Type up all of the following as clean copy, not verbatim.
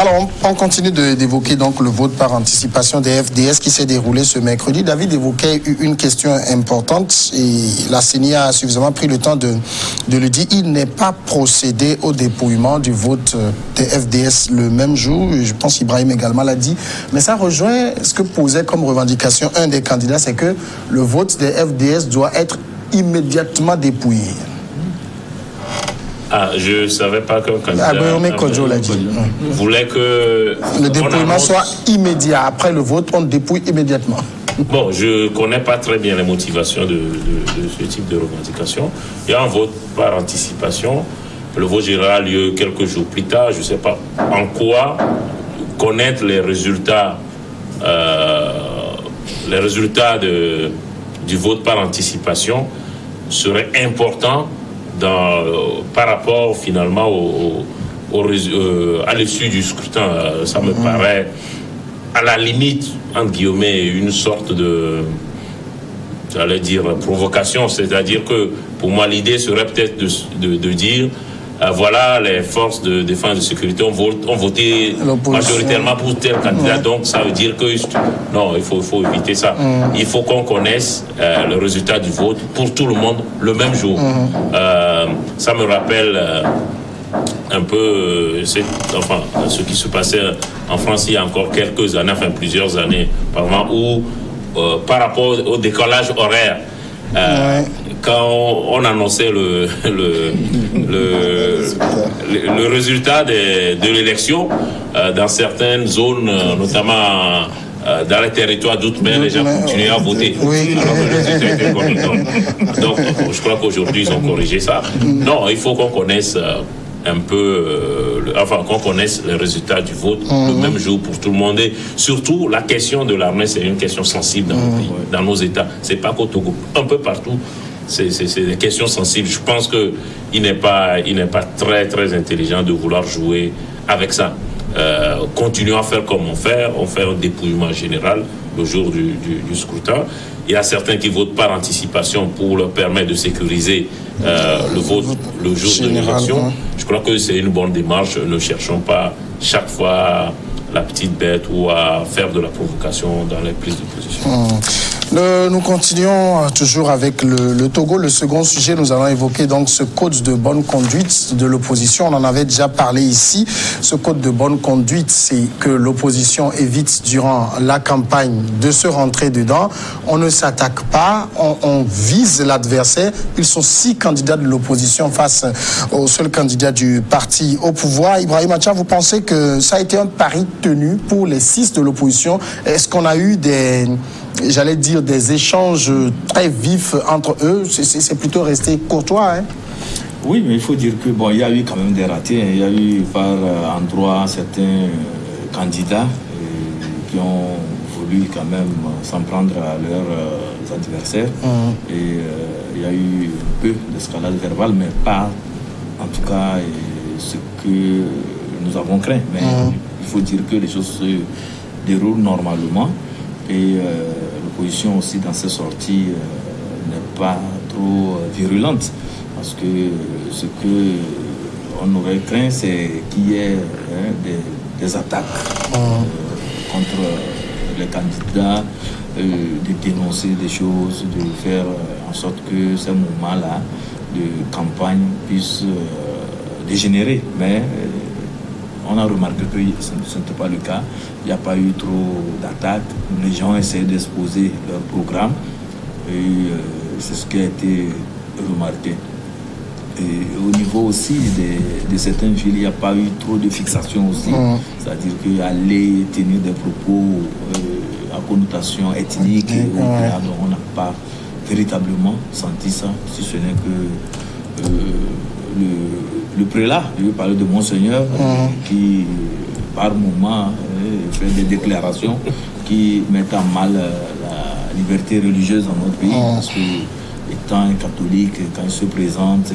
Alors, on continue d'évoquer donc le vote par anticipation des FDS qui s'est déroulé ce mercredi. David évoquait une question importante et la CENI a suffisamment pris le temps de le dire. Il n'est pas procédé au dépouillement du vote des FDS le même jour. Je pense qu'Ibrahim également l'a dit. Mais ça rejoint ce que posait comme revendication un des candidats, c'est que le vote des FDS doit être immédiatement dépouillé. Ah, je ne savais pas qu'un candidat voulait que le dépouillement soit immédiat. Après le vote, on dépouille immédiatement. Bon, je ne connais pas très bien les motivations de ce type de revendication. Il y a un vote par anticipation. Le vote aura lieu quelques jours plus tard. Je ne sais pas en quoi connaître les résultats du vote par anticipation serait important par rapport finalement à l'issue du scrutin. Ça me paraît à la limite, entre guillemets, une sorte de, j'allais dire, provocation. C'est-à-dire que pour moi l'idée serait peut-être de dire voilà, les forces de défense et de sécurité ont voté majoritairement pour tel candidat, donc ça veut dire que non, il faut éviter ça. Il faut qu'on connaisse le résultat du vote pour tout le monde le même jour. Ça me rappelle un peu ce qui se passait en France il y a encore quelques années, enfin plusieurs années, où par rapport au décollage horaire, quand on annonçait le résultat de l'élection, dans certaines zones, notamment dans les territoires d'outre-mer, les gens continuaient à voter. Alors que le résultat était connu. Donc, je crois qu'aujourd'hui, ils ont corrigé ça. Non, il faut qu'on connaisse un peu, qu'on connaisse les résultats du vote le même jour pour tout le monde. Et surtout, la question de l'armée, c'est une question sensible dans nos pays, dans nos États. C'est pas qu'au Togo, un peu partout. C'est des questions sensibles. Je pense qu'il n'est pas très, très intelligent de vouloir jouer avec ça. Continuons à faire comme on fait un dépouillement général le jour du scrutin. Il y a certains qui votent par anticipation pour leur permettre de sécuriser le vote le jour de l'élection. Je crois que c'est une bonne démarche. Ne cherchons pas chaque fois la petite bête ou à faire de la provocation dans les prises de position. Nous continuons toujours avec le Togo. Le second sujet, nous allons évoquer donc ce code de bonne conduite de l'opposition. On en avait déjà parlé ici. Ce code de bonne conduite, c'est que l'opposition évite durant la campagne de se rentrer dedans. On ne s'attaque pas, on vise l'adversaire. Ils sont 6 candidats de l'opposition face au seul candidat du parti au pouvoir. Ibrahim Acha, vous pensez que ça a été un pari tenu pour les 6 de l'opposition? Est-ce qu'on a eu des échanges très vifs entre eux? C'est plutôt resté courtois, hein? Oui, mais il faut dire que il y a eu quand même des ratés. Il y a eu par endroits certains candidats qui ont voulu quand même s'en prendre à leurs adversaires. Et il y a eu un peu d'escalade verbale, mais pas en tout cas ce que nous avons craint. Mais il faut dire que les choses se déroulent normalement. Et l'opposition aussi dans ces sorties n'est pas trop virulente, parce que ce qu'on aurait craint, c'est qu'il y ait des attaques contre les candidats, de dénoncer des choses, de faire en sorte que ces moments-là de campagne puissent dégénérer. Mais on a remarqué que ce n'était pas le cas. Il n'y a pas eu trop d'attaques. Les gens essaient d'exposer leur programme. Et c'est ce qui a été remarqué. Et au niveau aussi de certaines villes, il n'y a pas eu trop de fixation aussi. C'est-à-dire qu'aller tenir des propos à connotation ethnique, on n'a pas véritablement senti ça, si ce n'est que le prélat, je veux parler de Monseigneur, qui par moment fait des déclarations qui mettent en mal la liberté religieuse dans notre pays, parce que étant un catholique, quand il se présente,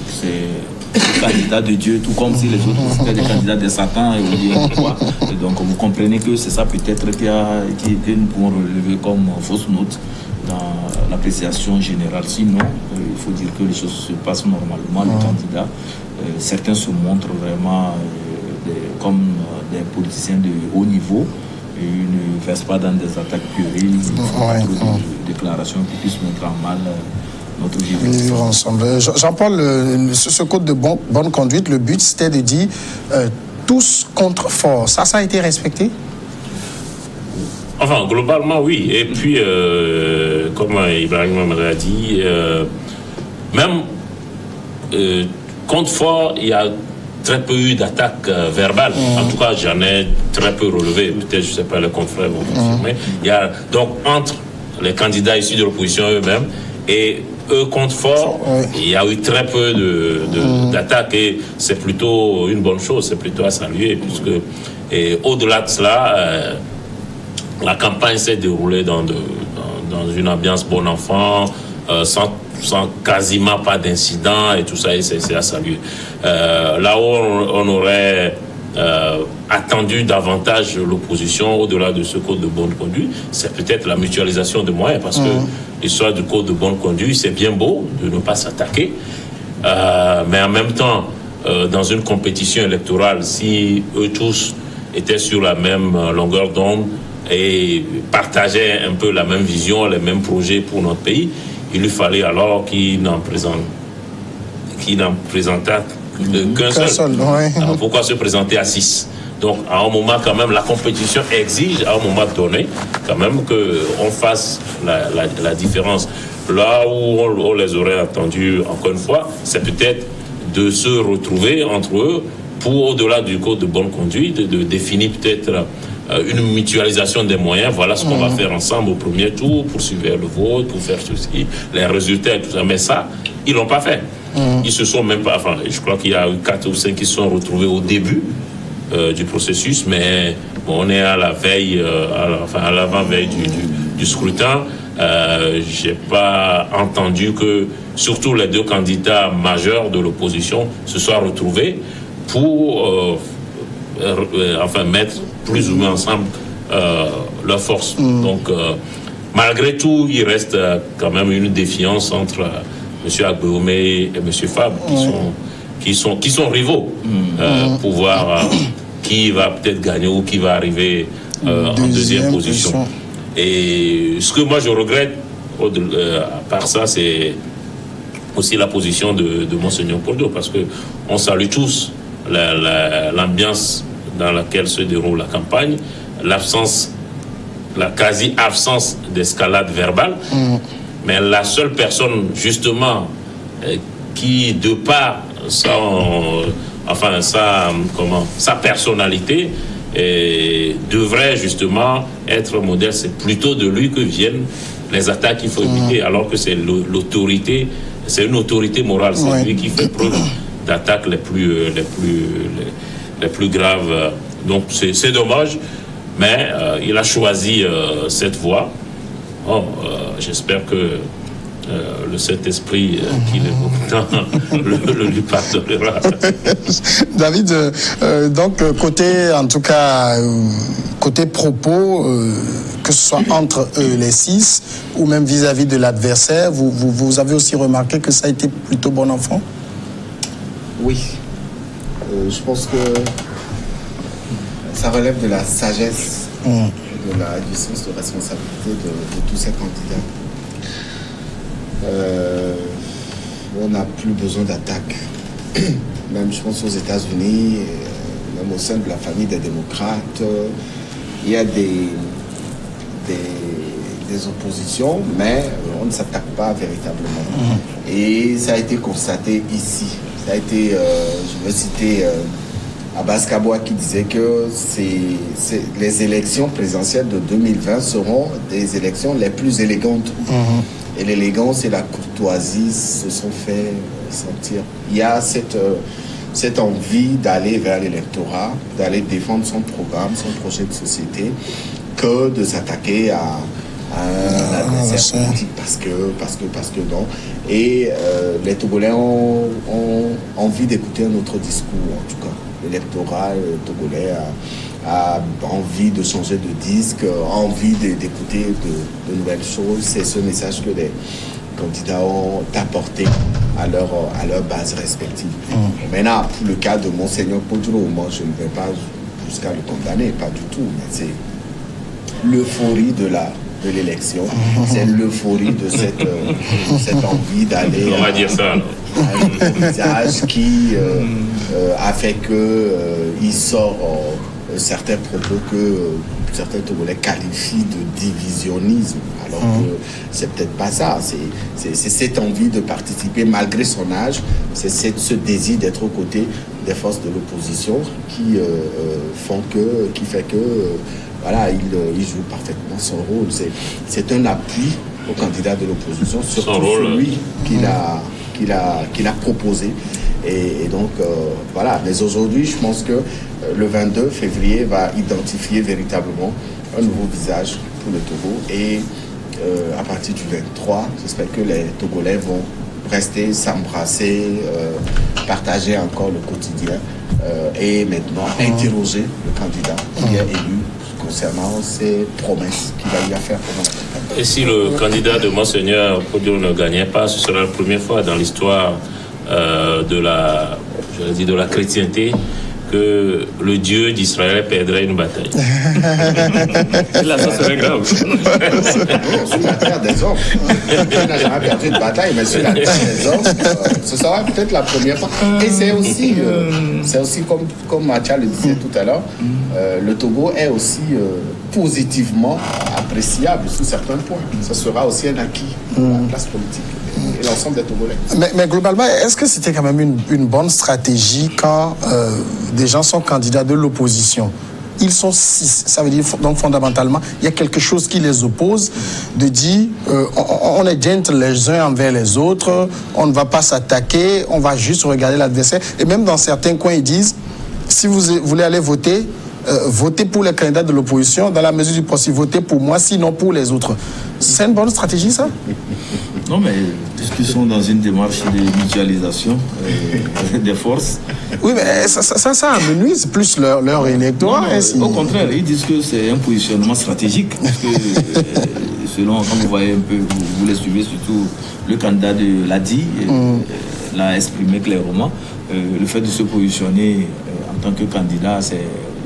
c'est le candidat de Dieu, tout comme si les autres étaient des candidats de Satan et donc vous comprenez que c'est ça peut-être que nous pouvons relever comme fausse note dans l'appréciation générale. Sinon, il faut dire que les choses se passent normalement. Le candidat, certains se montrent vraiment des politiciens de haut niveau. Ils ne versent pas dans des attaques puériles, ils font des déclarations qui puissent mettre en mal notre vivre ensemble. Jean-Paul, ce code de bonne conduite, le but c'était de dire tous contre force. Ça a été respecté? Enfin, globalement, oui. Et puis, comme Ibrahim l'a dit, même contre fort, il y a très peu eu d'attaques verbales. En tout cas, j'en ai très peu relevé. Peut-être, je ne sais pas, les confrères vont confirmer. Il y a donc entre les candidats issus de l'opposition eux-mêmes et eux contre fort, il y a eu très peu d'attaques et c'est plutôt une bonne chose, c'est plutôt à saluer, puisque et au-delà de cela, la campagne s'est déroulée dans une ambiance bon enfant, sans quasiment pas d'incidents et tout ça, et c'est à saluer. Là où on aurait attendu davantage l'opposition au-delà de ce code de bonne conduite, c'est peut-être la mutualisation de moyens, parce que l'histoire du code de bonne conduite, c'est bien beau de ne pas s'attaquer, mais en même temps, dans une compétition électorale, si eux tous étaient sur la même longueur d'onde et partageaient un peu la même vision, les mêmes projets pour notre pays, il lui fallait alors qu'ils n'en présentât qu'un seul. Alors, pourquoi se présenter à 6? Donc, à un moment, quand même, la compétition exige, à un moment donné, quand même, qu'on fasse la différence. Là où on les aurait attendus, encore une fois, c'est peut-être de se retrouver entre eux pour, au-delà du code de bonne conduite, de définir peut-être une mutualisation des moyens. Voilà ce qu'on va faire ensemble au premier tour pour suivre le vote, pour faire ceci, les résultats et tout ça. Mais ça, ils l'ont pas fait. Ils se sont même pas... Enfin, je crois qu'il y a eu 4 ou 5 qui se sont retrouvés au début du processus, mais bon, on est à la veille, à l'avant-veille du scrutin. J'ai pas entendu que, surtout les 2 candidats majeurs de l'opposition, se soient retrouvés pour mettre plus ou moins ensemble leurs forces. Donc, malgré tout, il reste quand même une défiance entre M. Agbeomé et M. Fabre, qui sont rivaux, pour voir qui va peut-être gagner ou qui va arriver en deuxième position. Et ce que moi je regrette, à part ça, c'est aussi la position de Monseigneur Poldo, parce qu'on salue tous l'ambiance dans laquelle se déroule la campagne, la quasi-absence d'escalade verbale, mais la seule personne, justement, qui, de par sa personnalité, devrait justement être modèle, c'est plutôt de lui que viennent les attaques qu'il faut éviter, alors que c'est l'autorité, c'est une autorité morale, c'est lui qui fait preuve d'attaques les plus graves. Donc c'est dommage, mais il a choisi cette voie. J'espère que le Saint-Esprit qui le lui pardonnera. David, donc côté propos, que ce soit entre les 6 ou même vis-à-vis de l'adversaire, vous avez aussi remarqué que ça a été plutôt bon enfant? Oui, je pense que ça relève de la sagesse, du sens de responsabilité de tous ces candidats. On n'a plus besoin d'attaque. Même, je pense, aux États-Unis, même au sein de la famille des démocrates, il y a des oppositions, mais on ne s'attaque pas véritablement. Et ça a été constaté ici. Ça a été, je veux citer Abbas Kaboua qui disait que les élections présidentielles de 2020 seront des élections les plus élégantes. Et l'élégance et la courtoisie se sont fait sentir. Il y a cette envie d'aller vers l'électorat, d'aller défendre son programme, son projet de société, que de s'attaquer à un adversaire politique parce que non. Et les Togolais ont envie d'écouter un autre discours, en tout cas. L'électorat togolais a envie de changer de disque, envie d'écouter de nouvelles choses. C'est ce message que les candidats ont apporté à leur base respective. Maintenant, pour le cas de Monseigneur Poduro, moi je ne vais pas jusqu'à le condamner, pas du tout, mais c'est l'euphorie de l'élection, c'est l'euphorie de cette envie d'aller on va dire ça, un visage qui a fait qu'il sort certains propos que certains Togolais qualifient de divisionnisme, alors que c'est peut-être pas ça. C'est cette envie de participer malgré son âge, c'est ce désir d'être aux côtés des forces de l'opposition qui fait que voilà, il joue parfaitement son rôle. C'est un appui au candidat de l'opposition, surtout celui qu'il a proposé. Et donc, voilà. Mais aujourd'hui, je pense que le 22 février va identifier véritablement un nouveau visage pour le Togo. Et à partir du 23, j'espère que les Togolais vont rester, s'embrasser, partager encore le quotidien et maintenant interroger le candidat qui est élu concernant ses promesses qu'il va y faire pendant la campagne. Et si le candidat de Monseigneur Poduro ne gagnait pas, ce sera la première fois dans l'histoire de la chrétienté que le Dieu d'Israël perdrait une bataille. Là, ça serait grave. Sur la terre des hommes. Il n'a jamais perdu une bataille, mais sur la terre des hommes, ce sera peut-être la première fois. Et c'est aussi comme Mathia le disait tout à l'heure, le Togo est aussi positivement appréciable sur certains points. Ce sera aussi un acquis pour la classe politique et l'ensemble des Togolais. Mais globalement, est-ce que c'était quand même une bonne stratégie quand des gens sont candidats de l'opposition? Ils sont 6. Ça veut dire, donc fondamentalement, il y a quelque chose qui les oppose, de dire on est gentle les uns envers les autres, on ne va pas s'attaquer, on va juste regarder l'adversaire. Et même dans certains coins, ils disent, si vous voulez aller voter, votez pour les candidats de l'opposition, dans la mesure du possible, votez pour moi, sinon pour les autres. C'est une bonne stratégie, ça? Non, mais puisqu'ils sont dans une démarche de mutualisation des forces. Oui, mais ça amenuise plus leur électorat. Au contraire, ils disent que c'est un positionnement stratégique. Parce que, selon, quand vous voyez un peu, vous les suivez, surtout le candidat de l'ADI l'a exprimé clairement. Le fait de se positionner en tant que candidat,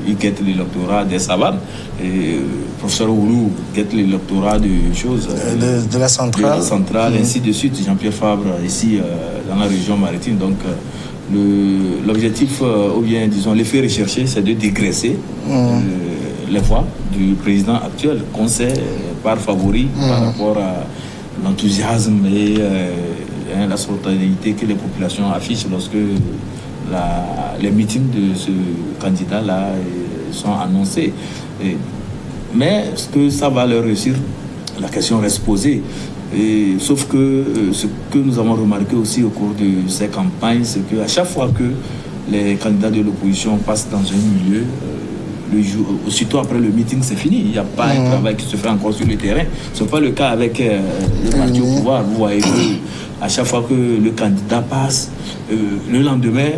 il guette l'électorat des savanes. Et professeur Oulou guette l'électorat de choses. De la centrale. De la centrale, ainsi de suite. Jean-Pierre Fabre, ici, dans la région maritime. Donc, l'objectif, ou bien, disons, l'effet recherché, c'est de dégraisser les voix du président actuel, qu'on sait par favori par rapport à l'enthousiasme et la spontanéité que les populations affichent lorsque les meetings de ce candidat-là sont annoncés. Mais est-ce que ça va leur réussir? La question reste posée. Sauf que ce que nous avons remarqué aussi au cours de ces campagnes, c'est qu'à chaque fois que les candidats de l'opposition passent dans un milieu, aussitôt après le meeting, c'est fini. Il n'y a pas un travail qui se fait encore sur le terrain. Ce n'est pas le cas avec le parti au pouvoir. Vous voyez qu'à chaque fois que le candidat passe, le lendemain,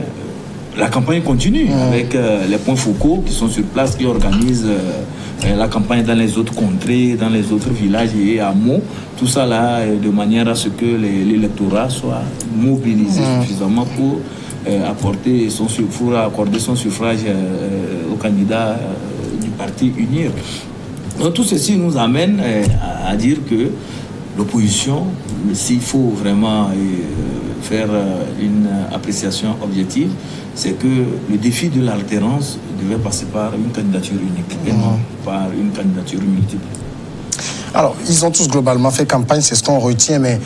la campagne continue avec les points focaux qui sont sur place, qui organisent la campagne dans les autres contrées, dans les autres villages et hameaux. Tout ça là, de manière à ce que l'électorat soit mobilisé suffisamment pour accorder son suffrage au candidat du parti UNIR. Donc tout ceci nous amène à dire que l'opposition, s'il faut vraiment faire une appréciation objective, c'est que le défi de l'alternance devait passer par une candidature unique et non par une candidature multiple. Alors, ils ont tous globalement fait campagne, c'est ce qu'on retient, mais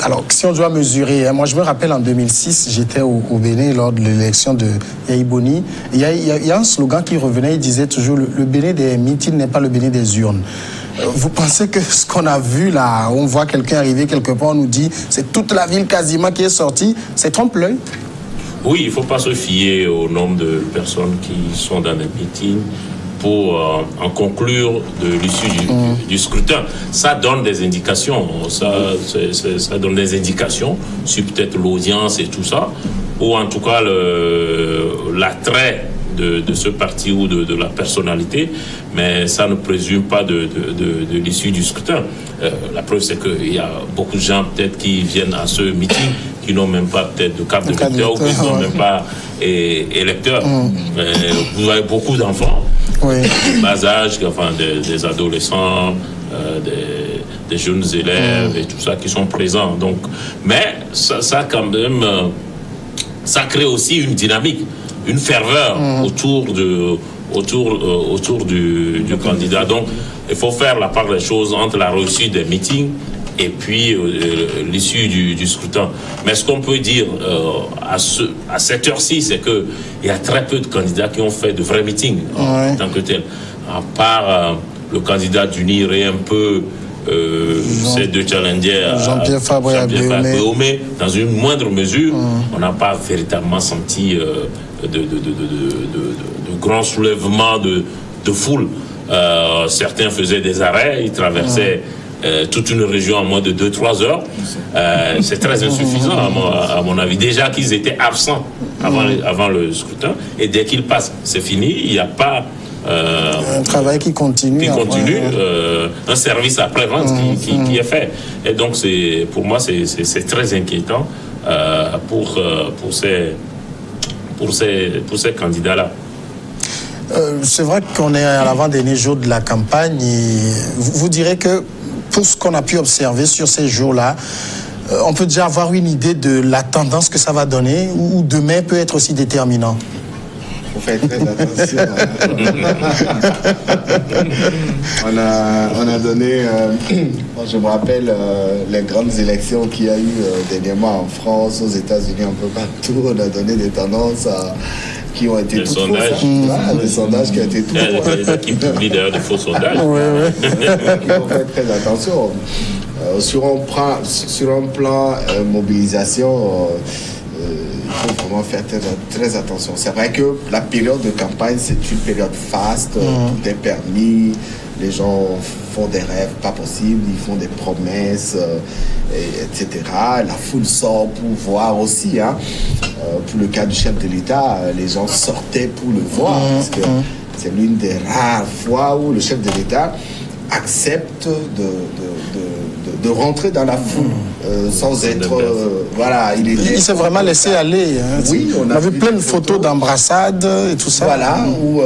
alors, si on doit mesurer, moi je me rappelle en 2006, j'étais au Bénin lors de l'élection de Yahi Boni, il y a un slogan qui revenait, il disait toujours, le Bénin des meetings n'est pas le Bénin des urnes. Vous pensez que ce qu'on a vu là, on voit quelqu'un arriver quelque part, on nous dit, c'est toute la ville quasiment qui est sortie, c'est trompe-l'œil? Oui, il ne faut pas se fier au nombre de personnes qui sont dans les meetings pour en conclure de l'issue du scrutin. Ça donne des indications, ça donne des indications sur peut-être l'audience et tout ça, ou en tout cas l'attrait de ce parti ou de la personnalité, mais ça ne présume pas de l'issue du scrutin. La preuve, c'est qu'il y a beaucoup de gens peut-être qui viennent à ce meeting, qui n'ont même pas peut-être de carte d'électeur ou qui n'ont même pas électeur. Vous avez beaucoup d'enfants, bas âge, enfin des adolescents, des jeunes élèves et tout ça qui sont présents. Donc, mais ça quand même, ça crée aussi une dynamique, une ferveur autour du candidat. Donc, il faut faire la part des choses entre la réussite des meetings et puis l'issue du scrutin. Mais ce qu'on peut dire à cette heure-ci, c'est qu'il y a très peu de candidats qui ont fait de vrais meetings en tant que tel. À part le candidat d'unir et un peu ces deux challengers, Jean-Pierre Fabre et Agbéomé, dans une moindre mesure, on n'a pas véritablement senti de grands soulèvements de foule. Certains faisaient des arrêts, ils traversaient toute une région en moins de 2-3 heures. C'est très insuffisant à mon avis. Déjà qu'ils étaient absents avant le scrutin, et dès qu'ils passent, c'est fini, il n'y a pas un travail qui continue. Un service après-vente qui est fait. Et donc, pour moi, c'est très inquiétant pour ces candidats-là. C'est vrai qu'on est à l'avant-dernier jour de la campagne. Et vous direz que pour ce qu'on a pu observer sur ces jours-là, on peut déjà avoir une idée de la tendance que ça va donner, ou demain peut être aussi déterminant. Il faut faire très attention. On a donné, je me rappelle les grandes élections qu'il y a eu dernièrement en France, aux États-Unis, un peu partout. On a donné des tendances qui ont été toutes fausses. Des sondages qui ont été toutes fausses. Qui publient d'ailleurs des faux sondages. Il faut faire très attention. Sur un plan mobilisation, il faut vraiment faire très attention. C'est vrai que la période de campagne, c'est une période faste, tout est permis, les gens font des rêves pas possibles, ils font des promesses, etc. La foule sort pour voir aussi. Pour le cas du chef de l'État, les gens sortaient pour le voir, parce que c'est l'une des rares fois où le chef de l'État accepte de rentrer dans la foule sans être... il s'est vraiment laissé aller. Oui, on a vu plein de photos d'embrassades et tout ça. Voilà, où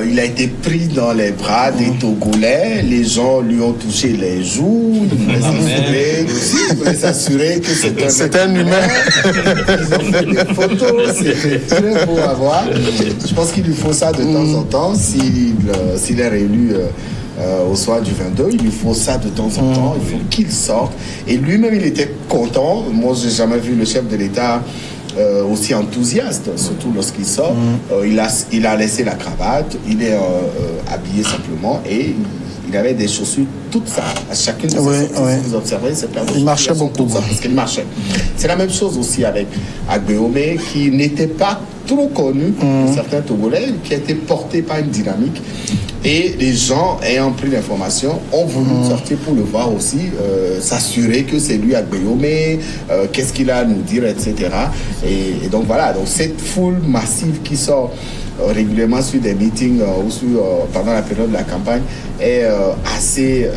il a été pris dans les bras des Togolais, les gens lui ont touché les joues, il voulait s'assurer que c'était un humain. Ils ont fait des photos, c'était très beau à voir. Je pense qu'il lui faut ça de temps en temps, s'il est réélu au soir du 22, il lui faut ça de temps en temps, il faut qu'il sorte. Et lui-même, il était content. Moi, j'ai jamais vu le chef de l'État aussi enthousiaste, surtout lorsqu'il sort. Il a laissé la cravate, il est habillé simplement et il avait des chaussures toutes ça. À chacune de ses sorties, si vous observez, c'est plein de il marchait beaucoup. Ça, parce qu'il marchait. C'est la même chose aussi avec Agbéomé, qui n'était pas trop connu pour certains Togolais, qui a été porté par une dynamique. Et les gens ayant pris l'information ont voulu sortir pour le voir aussi, s'assurer que c'est lui Agbéomé, qu'est-ce qu'il a à nous dire, etc. Et donc voilà, donc cette foule massive qui sort régulièrement sur des meetings ou pendant la période de la campagne est assez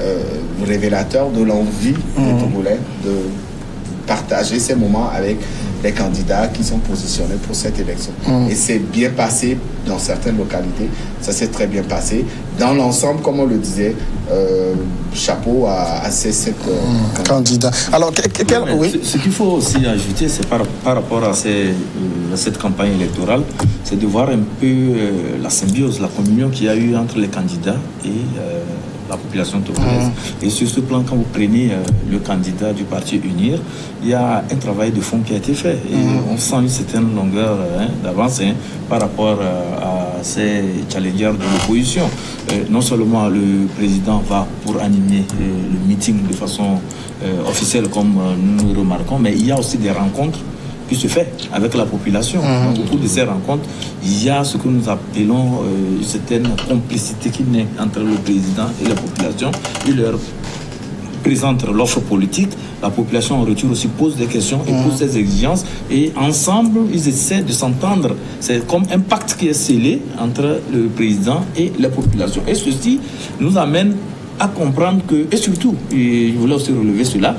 révélateur de l'envie des Togolais de partager ces moments avec les candidats qui sont positionnés pour cette élection. Et c'est bien passé dans certaines localités, ça s'est très bien passé. Dans l'ensemble, comme on le disait, chapeau à ces 7 candidats. Alors, ce qu'il faut aussi ajouter, c'est par rapport à cette campagne électorale, c'est de voir un peu la symbiose, la communion qu'il y a eu entre les candidats et la population togolaise. Et sur ce plan, quand vous prenez le candidat du parti UNIR, il y a un travail de fond qui a été fait. Et on sent une certaine longueur d'avance par rapport à ces challengers de l'opposition. Non seulement le président va pour animer le meeting de façon officielle, comme nous le remarquons, mais il y a aussi des rencontres qui se fait avec la population. Au cours de ces rencontres, il y a ce que nous appelons une certaine complicité qui naît entre le président et la population. Il leur présente l'offre politique, la population en retour aussi pose des questions et pose des exigences, et ensemble, ils essaient de s'entendre. C'est comme un pacte qui est scellé entre le président et la population. Et ceci nous amène à comprendre que, et surtout, et je voulais aussi relever cela,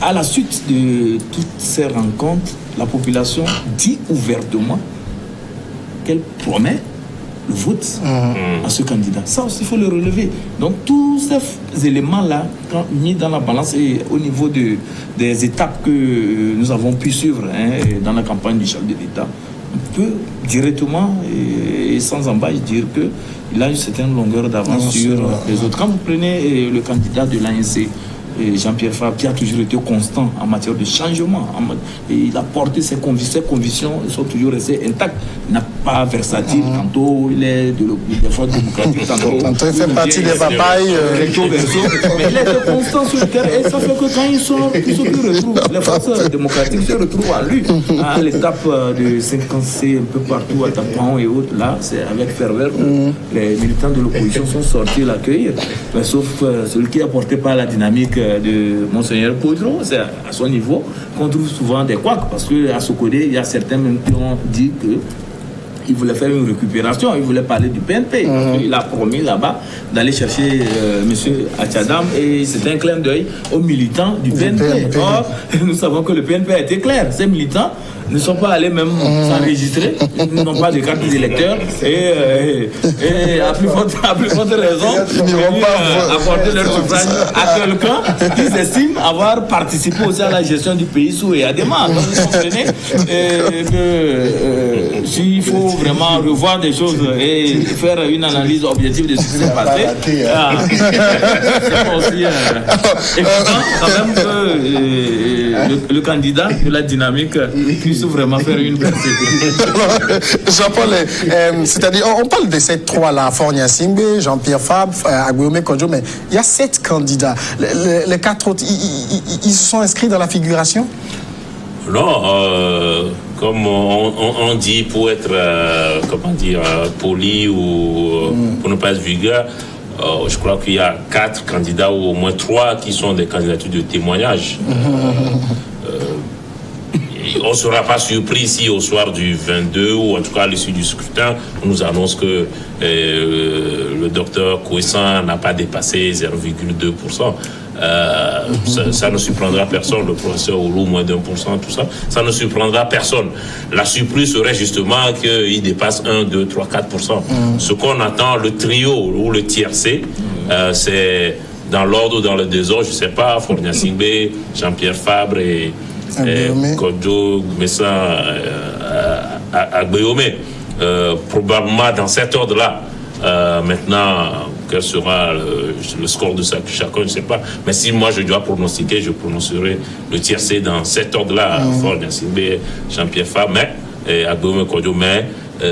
à la suite de toutes ces rencontres, la population dit ouvertement qu'elle promet le vote à ce candidat. Ça aussi, il faut le relever. Donc, tous ces éléments-là, mis dans la balance et au niveau des étapes que nous avons pu suivre dans la campagne du chef de l'État, on peut directement et sans embâche dire qu'il a une certaine longueur d'avance sur les autres. Quand vous prenez le candidat de l'ANC, Jean-Pierre Fabre, qui a toujours été constant en matière de changement, et il a porté ses convictions sont toujours restées intactes. Il n'a pas versatile, tantôt il est des forces démocratiques, tantôt il fait partie des papayes. Mais il est constant sur le terrain et ça fait que quand ils sont les forces démocratiques se retrouvent à lui. À l'étape de 50C, un peu partout, à Tapan et autres, là, c'est avec ferveur que les militants de l'opposition sont sortis l'accueillir. Mais sauf celui qui a porté par la dynamique de Monseigneur Caudron, c'est à son niveau qu'on trouve souvent des couacs, parce qu'à Sokodé, il y a certains même qui ont dit qu'il voulait faire une récupération, il voulait parler du PNP. Il a promis là-bas d'aller chercher M. Achadam et c'est un clin d'œil aux militants du PNP. Or, nous savons que le PNP a été clair. Ces militants ne sont pas allés même s'enregistrer, ils n'ont pas de carte d'électeur et à plus forte raison, ils n'iront pas apporter leur suffrage à quelqu'un qu'ils estiment avoir participé aussi à la gestion du pays sous Eyadema. Donc vous comprenez que s'il faut vraiment revoir des choses et faire une analyse objective de ce qui s'est passé, c'est pas aussi évident quand même que le candidat de la dynamique puisse vraiment faire une percée. Jean-Paul, c'est-à-dire, on parle de ces trois-là, Fornia Singbe, Jean-Pierre Fabre, Agbéomé Kodjo, mais il y a 7 candidats. Les 4 autres, ils se sont inscrits dans la figuration? Non, comme on dit, pour être, poli ou pour ne pas être vulgaire, je crois qu'il y a 4 candidats ou au moins 3 qui sont des candidatures de témoignage. On ne sera pas surpris si au soir du 22 ou en tout cas à l'issue du scrutin, on nous annonce que le docteur Kouessan n'a pas dépassé 0,2%. Ça ne surprendra personne, le professeur Oulou moins d'1%, tout ça, ça ne surprendra personne. La surprise serait justement qu'il dépasse 1, 2, 3, 4%. Ce qu'on attend, le trio ou le tiercé, c'est dans l'ordre ou dans le désordre, je ne sais pas, Fornia Singbe, Jean-Pierre Fabre et Kodjo, Messa, Agbéomé. Probablement dans cet ordre-là. Maintenant, quel sera le score de chacun, je ne sais pas. Mais si moi je dois pronostiquer, je prononcerai le tiercé dans cet ordre-là. Fornia Singbe, Jean-Pierre Fabre, mais Agbéomé, Kodjo, mais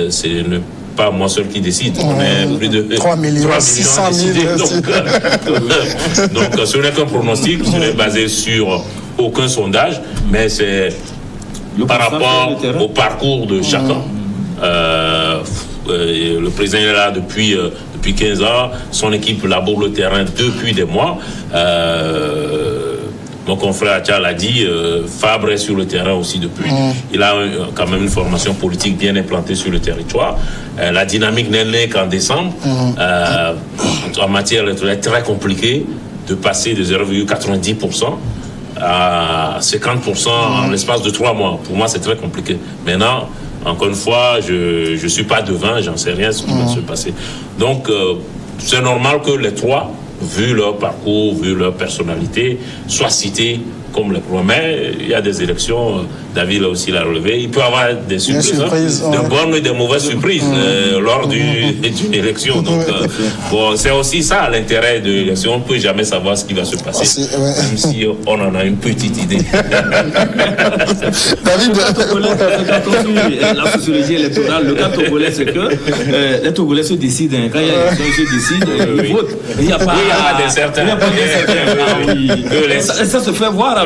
c'est pas moi seul qui décide. On est plus de 3 600 000. Donc, ce n'est qu'un pronostic, ce n'est basé sur aucun sondage, mais c'est par rapport au parcours de chacun. Le président est là depuis 15 ans, son équipe laboure le terrain depuis des mois. Mon confrère Achal l'a dit, Fabre est sur le terrain aussi depuis. Il a quand même une formation politique bien implantée sur le territoire. La dynamique n'est née qu'en décembre. En matière électorale, très compliqué de passer de 0,90% à 50% en l'espace de 3 mois. Pour moi, c'est très compliqué. Maintenant, encore une fois, je ne suis pas devin, j'en sais rien ce qui va se passer. Donc, c'est normal que les 3, vu leur parcours, vu leur personnalité, soient cités comme les premiers. Il y a des élections, David l'a aussi relevé. Il peut y avoir des surprises, de bonnes et de mauvaises surprises lors d'une élection. Donc, bon, c'est aussi ça l'intérêt de l'élection. On ne peut jamais savoir ce qui va se passer, même si on en a une petite idée. David, la sociologie électorale, le cas togolais, c'est que les Togolais se décident. Quand il y a l'élection, ils se décident, ils votent. Il n'y a pas des certains. Ça se fait voir.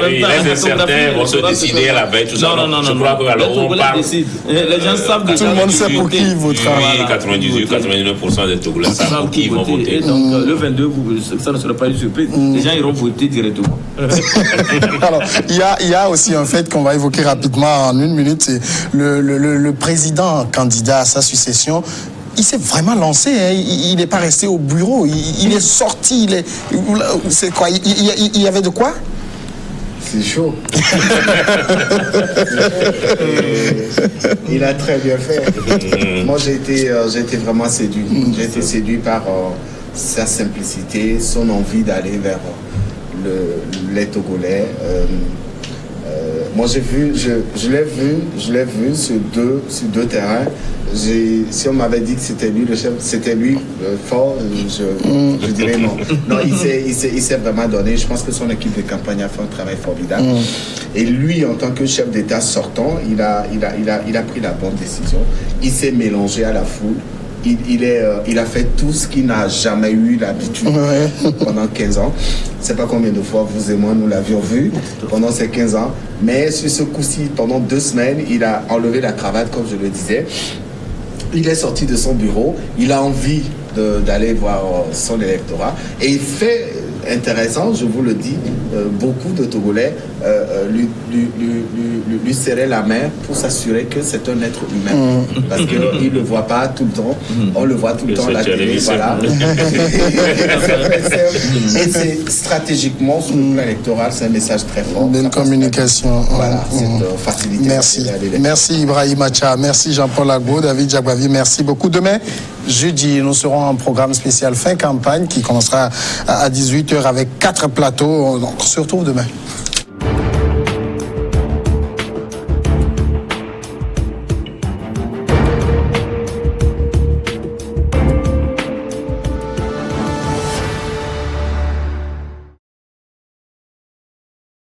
Certains vont se décider à la veille, tout ça. Non, je crois que alors on parle. Les gens savent déjà. Tout le monde sait pour qui ils voteront. Oui, 98-99% des Togolais savent pour qui ils vont voter. Et donc, le 22, ça ne sera pas une surprise. Les gens iront voter directement. Alors, il y a aussi un fait qu'on va évoquer rapidement en 1 minute, c'est le président candidat à sa succession. Il s'est vraiment lancé, hein. Il n'est pas resté au bureau, il est sorti, c'est quoi, il y avait de quoi? C'est chaud. Il a très bien fait. Moi, j'ai été vraiment séduit. J'ai été séduit par sa simplicité, son envie d'aller vers les Togolais. Moi, je l'ai vu sur deux terrains. Si on m'avait dit que c'était lui le chef, c'était lui fort, je dirais non. Non, il s'est vraiment donné. Je pense que son équipe de campagne a fait un travail formidable. Et lui, en tant que chef d'État sortant, il a pris la bonne décision. Il s'est mélangé à la foule. Il a fait tout ce qu'il n'a jamais eu l'habitude pendant 15 ans. Je ne sais pas combien de fois vous et moi nous l'avions vu pendant ces 15 ans. Mais sur ce coup-ci, pendant 2 semaines, il a enlevé la cravate, comme je le disais. Il est sorti de son bureau. Il a envie d'aller voir son électorat. Et il fait intéressant, je vous le dis, beaucoup de Togolais lui serraient la main pour s'assurer que c'est un être humain. Parce qu'ils ne le voient pas tout le temps. On le voit tout le temps à la télé. Voilà. Et c'est stratégiquement, sur le plan électoral, c'est un message très fort. Une communication. Voilà, cette facilité. Merci. Merci Ibrahim Acha. Merci Jean-Paul Agbo, David Jagbavi. Merci beaucoup. Demain, jeudi, nous serons en programme spécial fin campagne qui commencera à 18h avec 4 plateaux. Donc, on se retrouve demain.